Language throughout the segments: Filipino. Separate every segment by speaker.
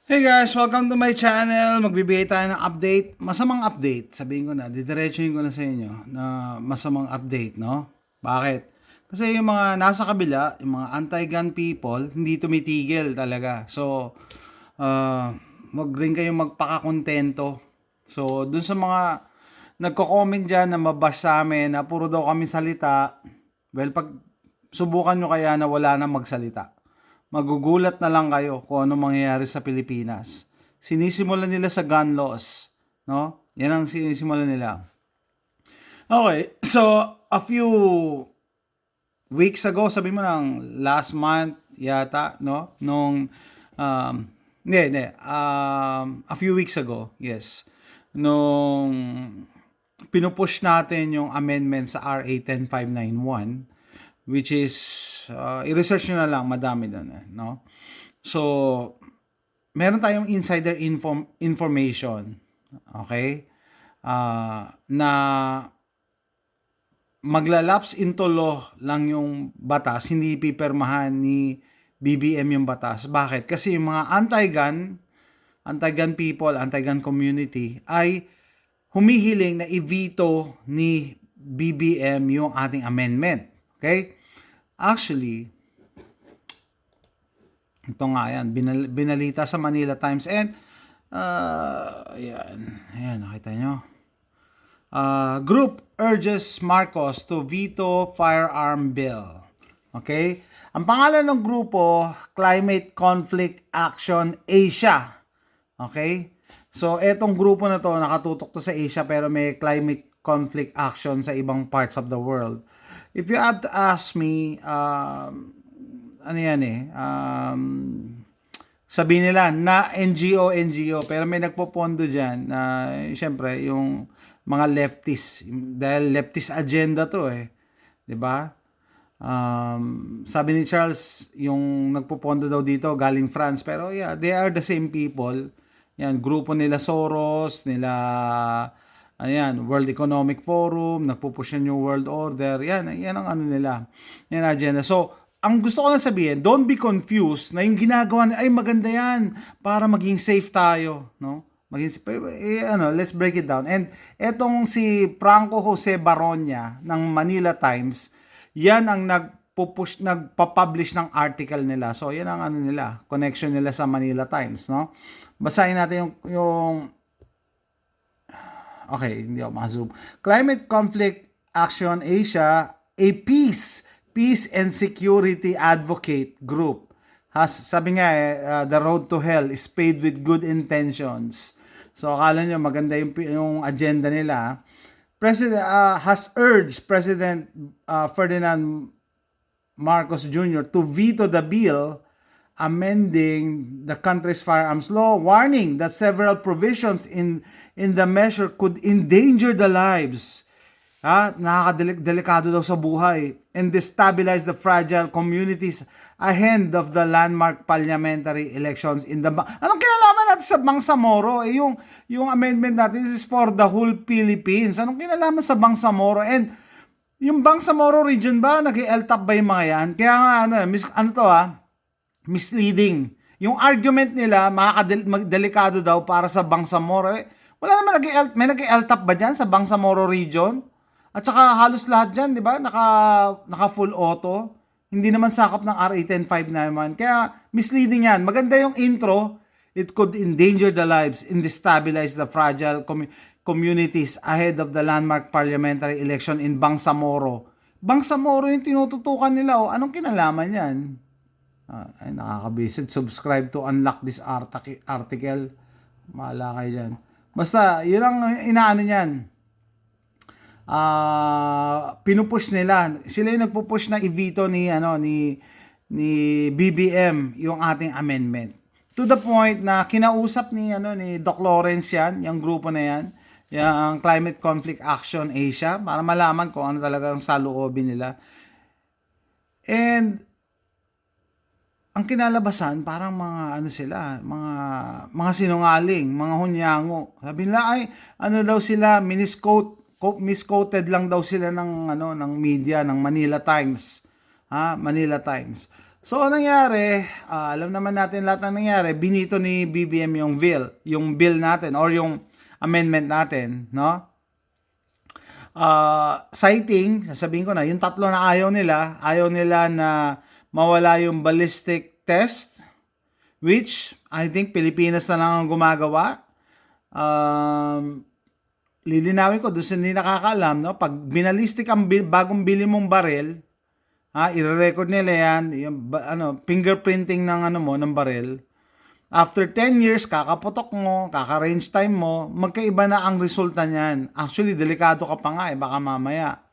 Speaker 1: Hey guys, welcome to my channel. Magbibigay tayo ng update. Masamang update. Sabihin ko na, didiretsuhin ko na sa inyo na masamang update, no? Bakit? Kasi yung mga nasa kabila, yung mga anti-gun people, hindi tumitigil talaga. So, wag rin kayong magpakakontento. So, dun sa mga nagko-comment dyan na mabash sa amin na puro daw kami salita, well, pag subukan nyo kaya na wala na magsalita, magugulat na lang kayo kung ano mangyayari sa Pilipinas. Sinisimulan nila sa gun laws, no? Yan ang sinisimulan nila. Okay, so a few weeks ago, sabi mo ng last month yata, no? A few weeks ago, yes. Nung pinupush natin yung amendment sa RA 10591, which is i-research nyo na lang, madami doon, no? So, meron tayong insider information, okay? Na maglalaps into law lang yung batas, hindi pipirmahan ni BBM yung batas. Bakit? Kasi yung mga anti-gun people, anti-gun community ay humihiling na i-veto ni BBM yung ating amendment. Okay? Actually, ito nga yan, binalita sa Manila Times and ayan, nakita nyo. Group urges Marcos to veto firearm bill. Okay? Ang pangalan ng grupo, Climate Conflict Action Asia. Okay? So, etong grupo na to, nakatutok to sa Asia pero may climate conflict action sa ibang parts of the world. If you have to ask me, ano yan sabihin nila na NGO, pero may nagpopondo dyan na syempre yung mga leftist, dahil leftist agenda to diba? Sabi ni Charles, yung nagpopondo daw dito galing France, pero yeah, they are the same people. Yan, grupo nila Soros, nila World Economic Forum, nagpupush yung New World Order. Yan ang ano nila. Yan ang agenda. So, ang gusto ko lang sabihin, don't be confused na yung ginagawa ay maganda yan para maging safe tayo, no? Let's break it down. And etong si Franco Jose Baronia ng Manila Times, yan ang nagpa-publish ng article nila. So, yan ang ano nila, connection nila sa Manila Times, no? Basahin natin yung okay, hindi ako ma-zoom. Climate Conflict Action Asia, a peace and security advocate group, sabi nga the road to hell is paved with good intentions. So akala nyo maganda yung agenda nila. President has urged President Ferdinand Marcos Jr. to veto the bill amending the country's firearms law, warning that several provisions in the measure could endanger the lives, nakakadelikado daw sa buhay, and destabilize the fragile communities ahead of the landmark parliamentary elections in the anong kinalaman natin sa Bangsamoro? Yung amendment natin is for the whole Philippines. Anong kinalaman sa Bangsamoro? And yung Bangsamoro region ba, nag-LTAP ba yung mga yan? Kaya nga, misleading. Yung argument nila, delikado daw para sa Bangsamoro. Wala naman may nag-LTAP ba dyan sa Bangsamoro region? At saka halos lahat dyan, di ba? Naka full auto. Hindi naman sakop ng RA 105 naman. Kaya misleading yan. Maganda yung intro. It could endanger the lives and destabilize the fragile communities ahead of the landmark parliamentary election in Bangsamoro. Bangsamoro yung tinututukan nila. Anong kinalaman yan? Ay, nakakabisit. Subscribe to unlock this article. Mahala kayo dyan. Basta, yun ang inaano niyan. Pinupush nila. Sila yung nagpupush na i-veto ni BBM yung ating amendment. To the point na kinausap ni Doc Lawrence yan, yung grupo na yan, yung Climate Conflict Action Asia, para malaman kung ano talagang saloobin nila. And ang kinalabasan, parang mga sinungaling, mga hunyango. Sabi nila, daw sila, misquoted lang daw sila ng media, ng Manila Times. Manila Times. So, anong nangyari, alam naman natin lahat ng nangyari, binito ni BBM yung bill natin or yung amendment natin, no? Citing, sasabihin ko na, yung tatlo na ayaw nila na mawala yung ballistic test, which I think Pilipinas na lang ang gumagawa. Lilinawin ko doon sa hindi nakakaalam, no? Pag binalistic ang bagong bili mong baril, i-record nila yan, yung, fingerprinting ng ng baril. After 10 years, kakaputok mo, kaka-range time mo, magkaiba na ang resulta niyan. Actually, delikado ka pa nga baka mamaya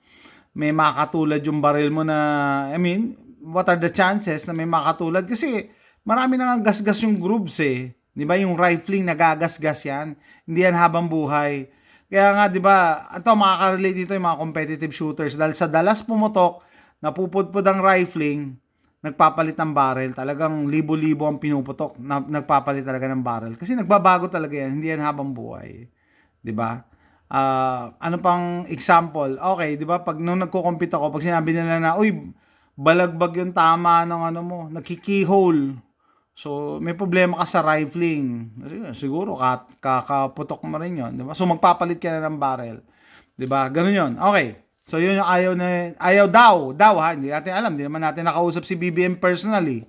Speaker 1: may makatulad yung baril mo na, what are the chances na may makatulad? Kasi marami nang gasgas yung grooves Di ba yung rifling nagagasgas yan? Hindi yan habang buhay. Kaya nga, di ba, ito makaka-relate dito yung mga competitive shooters dahil sa dalas pumutok, napupudpud ang rifling, nagpapalit ng barrel. Talagang libo-libo ang pinuputok, nagpapalit talaga ng barrel. Kasi nagbabago talaga yan, hindi yan habang buhay. 'Di ba? Ano pang example? Okay, 'di ba? Pag nung nagko-compete ako, pag sinabi nila na, "Uy, balagbag yung tama ng mo, nagki-keyhole." So, may problema ka sa rifling. Siguro kakaputok mo rin 'yon, 'di ba? So magpapalit ka na ng barrel. 'Di ba? Ganun 'yon. Okay. So yun yung ayaw daw Hindi natin alam, hindi naman natin nakausap si BBM personally.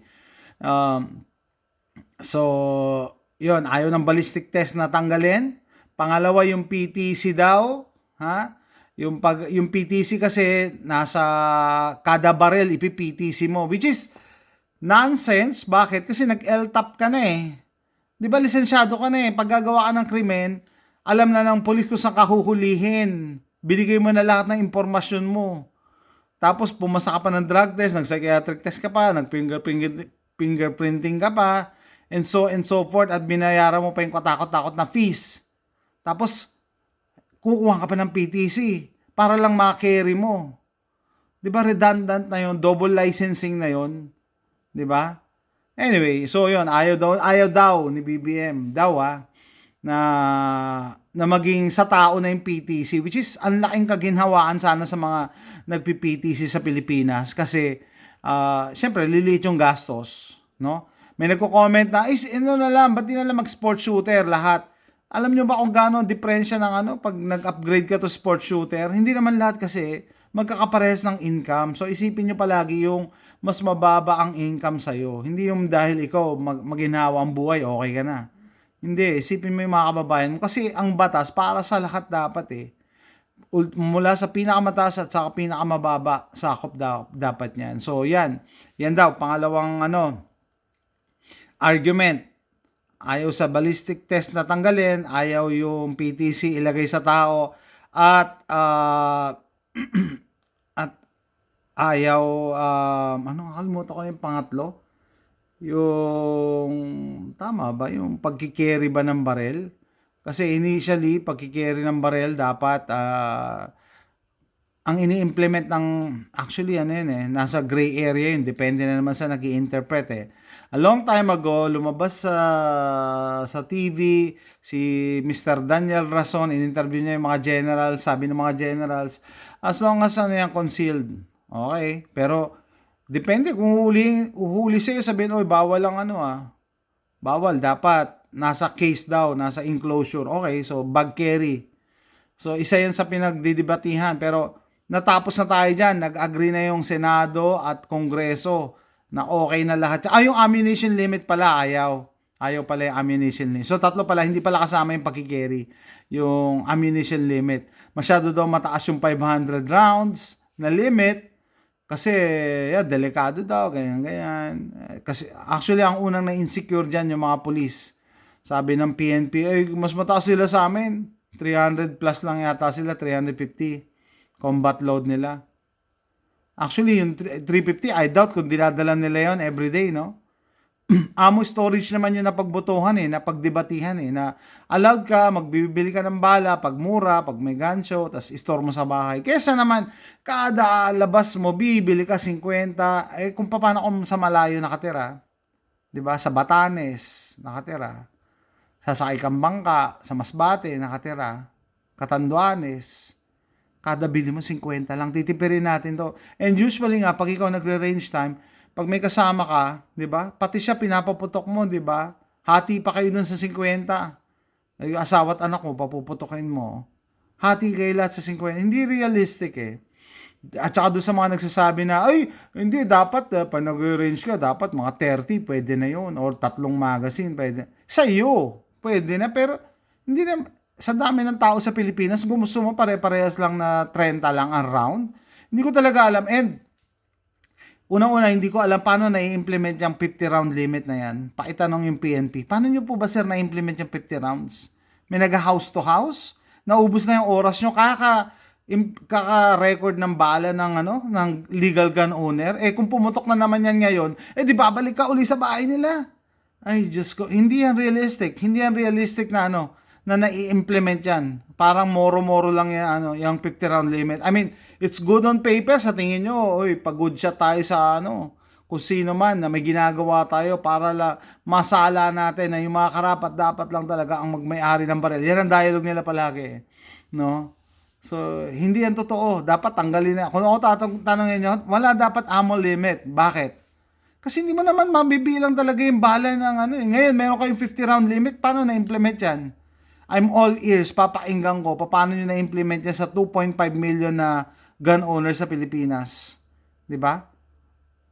Speaker 1: So yun, ayaw ng ballistic test na tanggalin. Pangalawa yung PTC daw, yung PTC kasi nasa kada barrel ipi-PTC mo, which is nonsense. Bakit? Kasi nag-LTAP ka na 'Di ba lisensyado ka na Pag gagawa ka ng krimen, alam na ng pulis kung saan ka huhulihin. Binigay mo na lahat ng impormasyon mo. Tapos pumasa ka pa ng drug test, nag-psychiatric test ka pa, nag-fingerprinting ka pa, and so forth, at binayaran mo pa yung katakot-takot na fees. Tapos, kukuha ka pa ng PTC para lang ma-carry mo. Di ba redundant na yun? Double licensing na yun. Di ba? Anyway, so yun, ayaw daw ni BBM, na maging sa tao na yung PTC, which is ang laking kaginhawaan sana sa mga nagpi-PTC sa Pilipinas kasi syempre liliit yung gastos, no? May nagko-comment na na lang, ba't di na lang mag-sport shooter lahat? Alam nyo ba kung gaano ang diferensya ng pag nag-upgrade ka to sport shooter? Hindi naman lahat kasi magkakaparehas ng income. So isipin nyo palagi yung mas mababa ang income sa'yo. Hindi yung dahil ikaw maginhawa ang buhay, okay ka na. Hindi, isipin mo yung mga kababayan mo. Kasi ang batas para sa lahat dapat Mula sa pinakamataas at sa pinakamababa, sakop dapat yan. So yan. Yan daw, pangalawang argument. Ayaw sa ballistic test na tanggalin, ayaw yung PTC ilagay sa tao, at at ayaw, nakalimutan ko yung pangatlo. Yung, tama ba? Yung pagkikerry ba ng barel? Kasi initially, pagkikerry ng barel, dapat, ang ini-implement ng, actually, nasa gray area yun. Depende na naman sa nag-i-interpret A long time ago, lumabas sa TV, si Mr. Daniel Rason, in-interview niya yung mga generals, sabi ng mga generals, as long as concealed. Okay, pero, depende kung uhuli sa'yo, sabihin, bawal lang bawal, dapat, nasa case daw, nasa enclosure. Okay, so bag carry. So isa yan sa pinagdidebatihan, pero natapos na tayo dyan, nag-agree na yung Senado at Kongreso na okay na lahat. Yung ammunition limit pala, ayaw pala yung ammunition limit. So tatlo pala, hindi pala kasama yung pagkikerry, yung ammunition limit. Masyado daw mataas yung 500 rounds na limit. Kasi, delikado daw, ganyan. Kasi, actually, ang unang na-insecure dyan, yung mga police. Sabi ng PNP, mas mataas sila sa amin. 300 plus lang yata sila, 350 combat load nila. Actually, yung 350, I doubt kung dinadala nila yon everyday, no? Ammo storage naman yung napagbotohan napagdebatihan na allowed ka, magbibili ka ng bala pag mura, pag may gancho, tas store mo sa bahay. Kesa naman, kada labas mo, bibili ka 50, kung paano kung sa malayo nakatira, 'di ba? Sa Batanes, nakatira. Sasakay kang bangka, sa Masbate, nakatira. Catanduanes, kada bili mo 50 lang, titipirin natin to. And usually nga, pag ikaw nagre-range time, pag may kasama ka, 'di ba? Pati siya pinapaputok mo, 'di ba? Hati pa kayo dun sa 50. Ay, asawa at anak mo papuputokin mo. Hati kayo lahat sa 50. Hindi realistic eh. At saka doon sa mga nagsasabi na, ay, hindi, dapat, pag nag-range ka, dapat mga 30, pwede na yun. Or 3 magazine, pwede. Sa iyo, pwede na. Pero, hindi na, sa dami ng tao sa Pilipinas, gusto mo pare-parehas lang na 30 lang ang round. Hindi ko talaga alam. And, unang-una, hindi ko alam paano na-implement yung 50 round limit na yan. Pakitanong yung PNP. Paano nyo po ba, sir, na-implement yung 50 rounds? May nag-house to house? Naubos na yung oras nyo, kaka-record ng bala ng legal gun owner. Kung pumutok na naman yan ngayon, di babalik ka uli sa bahay nila. Ay, Diyos ko, hindi yan realistic. Hindi yan realistic na na nai-implement yan. Parang moro-moro lang yan, yung 50 round limit. I mean, it's good on paper. Sa tingin nyo, pag-good shot tayo sa kung sino man na may ginagawa tayo para masala natin na yung mga karapat dapat lang talaga ang magmay-ari ng baril. Yan ang dialogue nila palagi. No? So, hindi yan totoo. Dapat tanggalin na. Kung ako tatanungin nyo, wala dapat ammo limit. Bakit? Kasi hindi mo naman mabibilang talaga yung bala ng Ngayon, meron kayong 50 round limit. Paano na-implement yan? I'm all ears. Papainggan ko. Paano nyo na-implement yan sa 2.5 million na gun owners sa Pilipinas? Diba?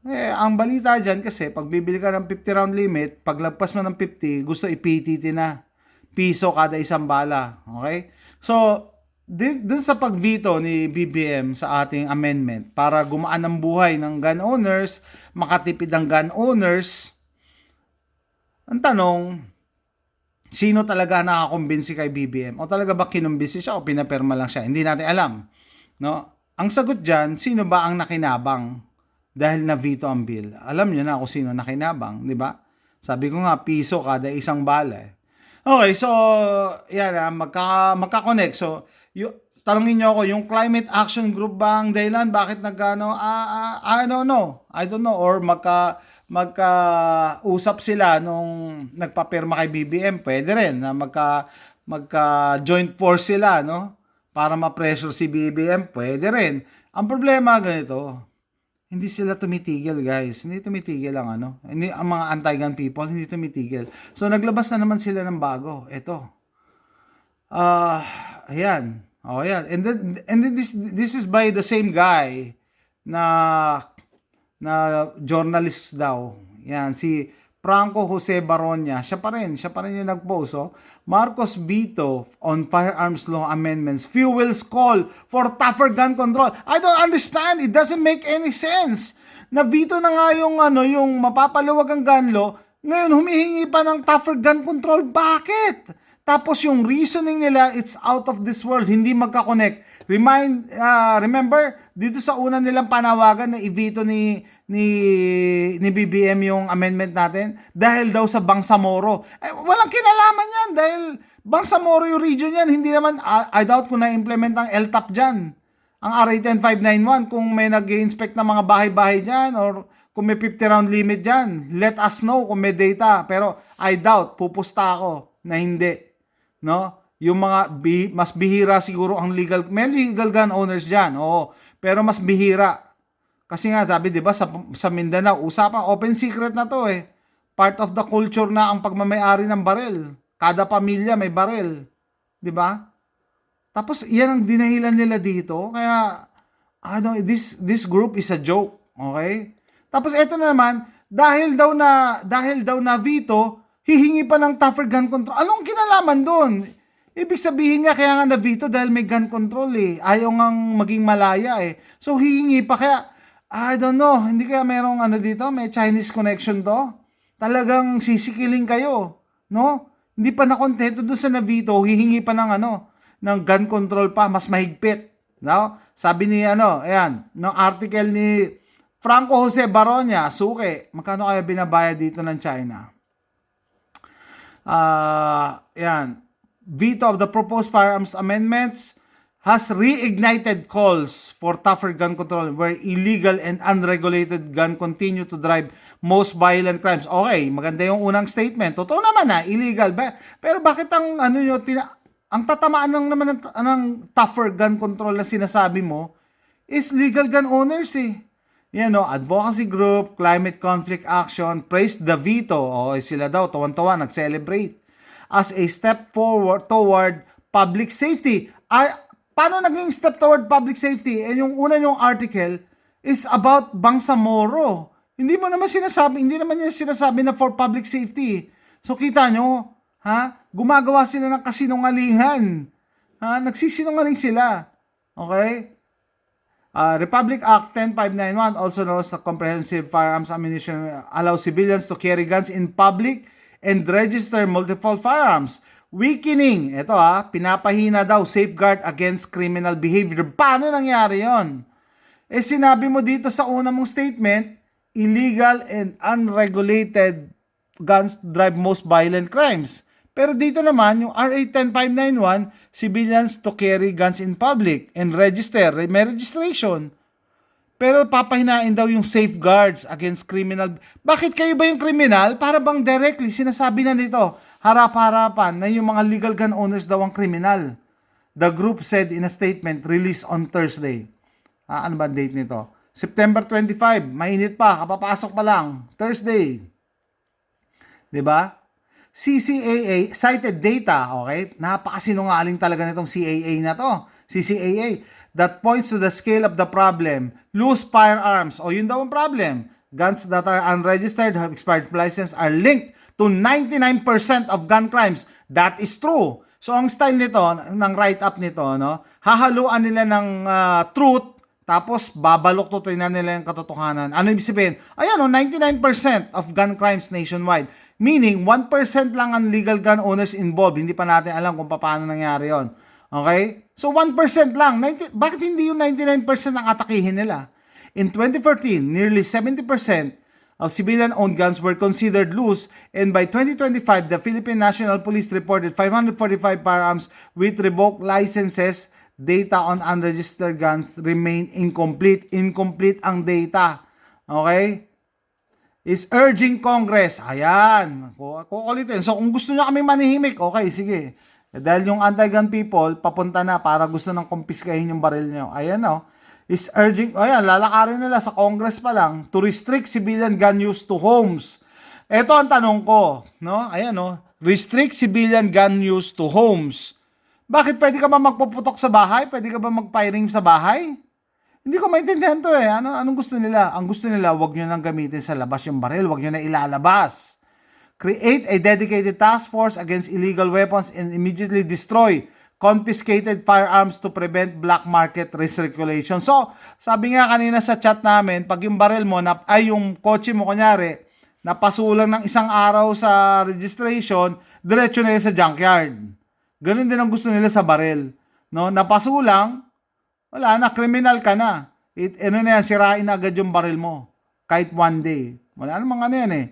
Speaker 1: Ang balita dyan kasi, pag bibili ka ng 50 round limit, paglagpas mo ng 50, gusto i-PTT na. Piso kada isang bala. Okay? So, dun sa pag-veto ni BBM sa ating amendment para gumaan ang buhay ng gun owners, makatipid ang gun owners, ang tanong, sino talaga nakakumbinsi kay BBM? O talaga ba kinumbinsi siya o pinaperma lang siya? Hindi natin alam. No? Ang sagot dyan, sino ba ang nakinabang dahil na-veto ang bill? Alam niyo na kung sino nakinabang, di ba? Sabi ko nga, piso kada isang bala. Okay, so, yan magka-connect. So, tanungin nyo ako, yung Climate Action Group ba ang dahilan? Bakit I don't know. Or magka-usap sila nung nagpapirma kay BBM. Pwede rin na magka-joint force sila, no? Para ma-pressure si BBM. Pwede rin. Ang problema, ganito, hindi sila tumitigil, guys. Hindi tumitigil ang Hindi, ang mga anti-gun people, hindi tumitigil. So, naglabas na naman sila ng bago. Ito. Ayan. Oh, yeah. And then this is by the same guy na journalist daw. Yan, si Franco Jose Baronia. Siya pa rin yung nag-post, Marcos veto on firearms law amendments fuels call for tougher gun control. I don't understand. It doesn't make any sense. Na-veto na nga yung mapapaluwag ang gun law. Ngayon, humihingi pa ng tougher gun control. Bakit? Tapos yung reasoning nila, it's out of this world. Hindi magka-connect. Remember, dito sa una nilang panawagan na i-veto ni BBM yung amendment natin dahil daw sa Bangsamoro. Walang kinalaman yan dahil Bangsamoro yung region yan. Hindi naman, I doubt kung na-implement ang LTAP dyan. Ang RA 10591, kung may nag-inspect ng mga bahay-bahay dyan or kung may 50 round limit dyan, let us know kung may data. Pero I doubt, pupusta ako na hindi. No? Yung mga mas bihira siguro ang may legal gun owners diyan. Oo, pero mas bihira. Kasi nga sabi 'di ba sa Mindanao, usapang open secret na 'to eh. Part of the culture na ang pagmamay-ari ng baril. Kada pamilya may baril. 'Di ba? Tapos yan ang dinahilan nila dito. Kaya this group is a joke, okay? Tapos ito na naman, dahil daw na veto, hihingi pa ng tougher gun control. Anong kinalaman doon? Ibig sabihin niya kaya nga na-veto dahil may gun control eh. Ayaw ngang maging malaya eh. So hihingi pa kaya, I don't know, hindi kaya merong dito, may Chinese connection to? Talagang sisikiling kayo, no? Hindi pa nakontento doon sa na-veto, hihingi pa ng ng gun control pa, mas mahigpit. No? Sabi ni ayan, ng article ni Franco Jose Baronia, suke, magkano kaya binabayad dito ng China? Yan. Veto of the proposed firearms amendments has reignited calls for tougher gun control where illegal and unregulated gun continue to drive most violent crimes. Okay, maganda yung unang statement. Totoo naman illegal. Pero bakit ang ang tatamaan ng tougher gun control na sinasabi mo is legal gun owners eh. Yan no, advocacy group, climate conflict action, praised the veto. O sila daw, tuwan-tuwa, nag-celebrate. As a step forward toward public safety. Ay, paano naging step toward public safety? Eh, yung una yung article is about Bangsamoro. Hindi naman niya sinasabi na for public safety. So kita nyo, gumagawa sila ng kasinungalingan. Nagsisinungaling sila. Okay? Republic Act 10591, also known as the Comprehensive Firearms Ammunition, allows civilians to carry guns in public and register multiple firearms. Weakening, pinapahina daw, safeguard against criminal behavior. Paano nangyari yon? Sinabi mo dito sa una mong statement, illegal and unregulated guns drive most violent crimes. Pero dito naman, yung RA 10591, civilians to carry guns in public and register, may registration. Pero papahinain daw yung safeguards against criminal. Bakit kayo ba yung criminal? Para bang directly sinasabi na nito, harap-harapan na yung mga legal gun owners daw ang criminal. The group said in a statement released on Thursday. Ano ba date nito? September 25, mainit pa, kapapasok pa lang. Thursday. 'Di ba? CCAA cited data, okay? Napakasinungaling talaga nitong CAA na to. CCAA that points to the scale of the problem. Loose firearms. O yun daw ang problem. Guns that are unregistered, have expired license are linked to 99% of gun crimes. That is true. So ang style nito, ng write-up nito, no? Hahaluan nila ng truth, tapos babaluktutin na nila yung katotohanan. Ano ibig sabihin? Ayan, 99% of gun crimes nationwide. Meaning, 1% lang ang legal gun owners involved. Hindi pa natin alam kung paano nangyari yon. Okay? So, 1% lang. Bakit hindi yung 99% ang atakihin nila? In 2014, nearly 70% of civilian-owned guns were considered loose, and by 2025, the Philippine National Police reported 545 firearms with revoked licenses. Data on unregistered guns remain incomplete. Incomplete ang data. Okay? Is urging Congress. Ayan. Kukulitin. So, kung gusto nyo kami manihimik, okay, sige. Dahil yung anti-gun people, papunta na para gusto nang kumpiskahin yung baril nyo. Ayan, is urging, ayan, lalakarin nila sa Congress pa lang to restrict civilian gun use to homes. Ito ang tanong ko, no? Ayan, restrict civilian gun use to homes. Bakit pwede ka ba magpuputok sa bahay? Pwede ka ba mag-firing sa bahay? Hindi ko maintindihan to eh. Anong gusto nila? Ang gusto nila, wag nyo nang gamitin sa labas yung baril. Wag nyo na ilalabas. Create a dedicated task force against illegal weapons and immediately destroy confiscated firearms to prevent black market recirculation. So, sabi nga kanina sa chat namin, pag yung baril mo, yung kotse mo kunyari, napasulang ng isang araw sa registration, diretso na yun sa junkyard. Ganun din ang gusto nila sa baril. No? Napasulang, wala na, criminal ka na. Sirain na agad yung baril mo. Kahit one day. Wala namang yan eh.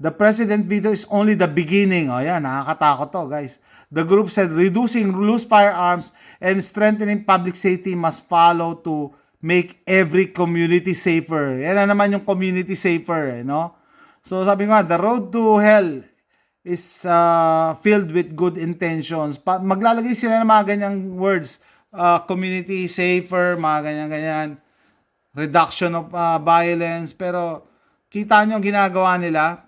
Speaker 1: The president veto is only the beginning. Ayan, nakakatakot to, guys. The group said reducing loose firearms and strengthening public safety must follow to make every community safer. Yan na naman yung community safer, no? So sabi nga, the road to hell is filled with good intentions. Maglalagay sila ng mga ganyang words. Community safer, mga ganyan-ganyan. Reduction of violence. Pero kita nyo ang ginagawa nila,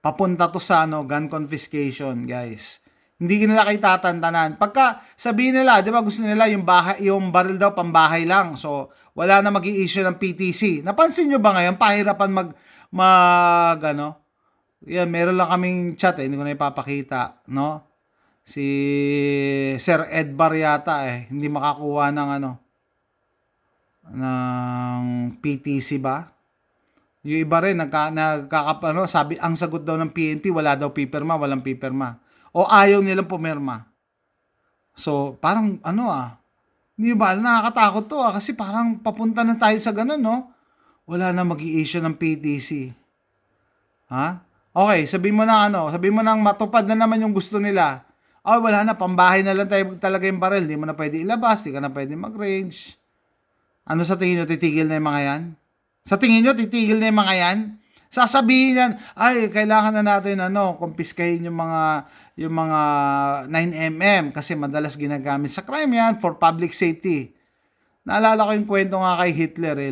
Speaker 1: papunta to sa gun confiscation, guys. Hindi nila kayo tatantanan. Pagka sabihin nila, di ba gusto nila yung baril daw pambahay lang. So, wala na mag-i-issue ng PTC. Napansin nyo ba ngayon, pahirapan yan, meron lang kaming chat hindi ko na ipapakita, no? Si Sir Edbar yata hindi makakuha ng ng PTC ba? Yung iba rin sabi ang sagot daw ng PNP wala daw pipirma, walang pipirma. O ayaw nilang pumirma. So, parang hindi ba nakakatakot to kasi parang papunta na tayo sa ganun, no? Wala na mag-i-issue ng PTC. Okay, sabihin mo nang matupad na naman yung gusto nila. Wala na, pambahay na lang tayo talaga yung baril. Hindi mo na pwede ilabas, hindi ka na pwede mag-range. Ano sa tingin nyo, titigil na yung mga yan? Sa tingin nyo, titigil na yung mga yan? Sasabihin yan, kailangan na natin, kumpiskahin yung mga 9mm kasi madalas ginagamit sa crime yan for public safety. Naalala ko yung kwento nga kay Hitler eh.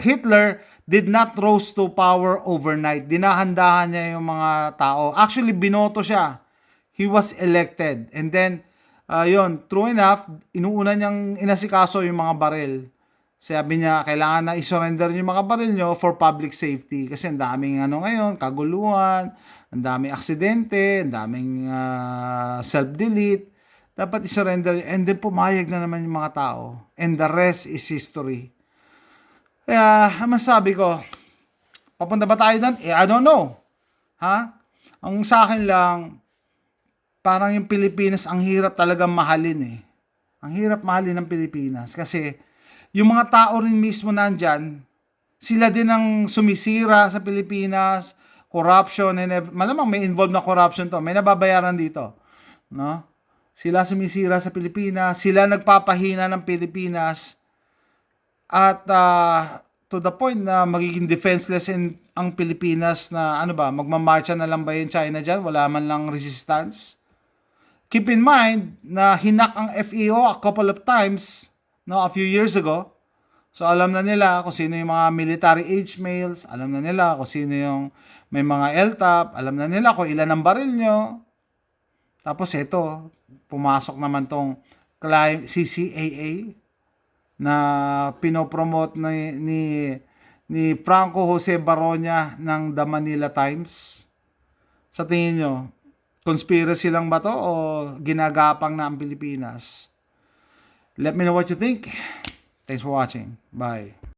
Speaker 1: Hitler did not rose to power overnight. Dinahandahan niya yung mga tao. Actually, binoto siya. He was elected. And then, yun, true enough, inuuna niyang inasikaso yung mga baril. Sabi niya, kailangan na isurrender yung mga baril nyo for public safety. Kasi ang daming ngayon, kaguluhan, ang daming aksidente, ang daming self-delete. Dapat isurrender. And then pumayag na naman yung mga tao. And the rest is history. Kaya, masabi ko, papunta ba tayo doon? I don't know. Ha? Ang sa akin lang, parang yung Pilipinas, ang hirap talagang mahalin eh. Ang hirap mahalin ng Pilipinas. Kasi, yung mga tao rin mismo nandyan, sila din ang sumisira sa Pilipinas, corruption, and malamang may involved na corruption to. May nababayaran dito. No? Sila sumisira sa Pilipinas, sila nagpapahina ng Pilipinas, at to the point na magiging defenseless ang Pilipinas na magmamarcha na lang ba yung China dyan? Wala man lang resistance. Keep in mind na hinak ang FEO a couple of times, no, a few years ago. So alam na nila kung sino yung mga military age males, alam na nila kung sino yung may mga LTAP, alam na nila kung ilan ang baril nyo. Tapos ito, pumasok naman tong CCAA na pinopromote ni Franco Jose Baronia ng The Manila Times. Sa tingin nyo, conspiracy lang ba to o ginagapang na ang Pilipinas? Let me know what you think. Thanks for watching. Bye.